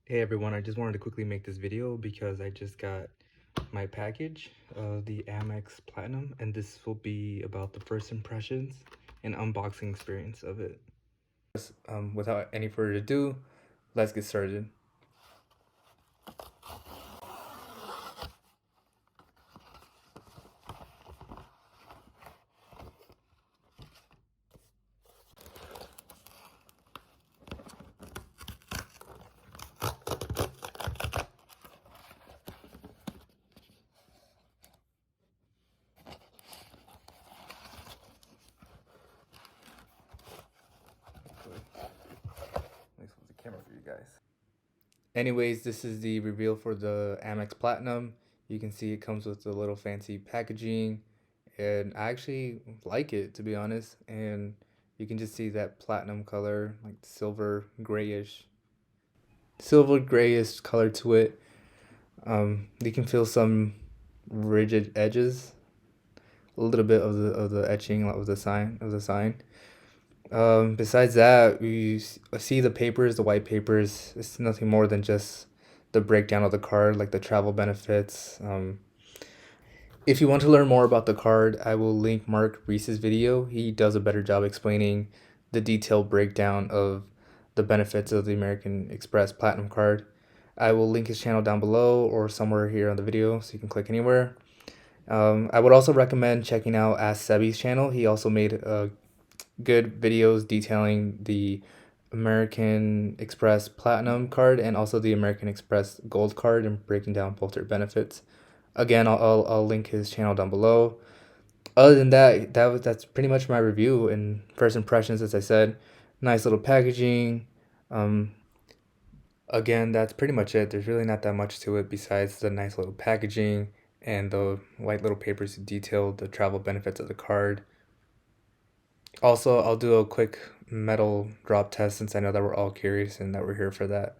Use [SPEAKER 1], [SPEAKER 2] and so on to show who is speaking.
[SPEAKER 1] Hey everyone, I just wanted to quickly make this video because I just got my package of the Amex Platinum, and this will be about the first impressions and unboxing experience of it. Without any further ado, let's get started. Let me flip the camera for you guys. Anyways, this is the reveal for the Amex Platinum. You can see it comes with a little fancy packaging, and I actually like it, to be honest. And you can just see that platinum color, like silver grayish color to it. You can feel some rigid edges, a little bit of the etching of the sign. Besides that, see the papers, the white papers. It's nothing more than just the breakdown of the card, like the travel benefits. If you want to learn more about the card, I will link Mark Reese's video. He does a better job explaining the detailed breakdown of the benefits of the American Express Platinum card. I will link his channel down below or somewhere here on the video, so you can click anywhere. I would also recommend checking out Ask Sebi's channel. He also made good videos detailing the American Express Platinum card and also the American Express Gold card and breaking down both their benefits. Again, I'll link his channel down below. Other than that, that's pretty much my review and first impressions. As I said, nice little packaging. Um, Again, that's pretty much it. There's really not that much to it besides the nice little packaging and the white little papers to detail the travel benefits of the card. Also, I'll do a quick metal drop test since I know that we're all curious and that we're here for that.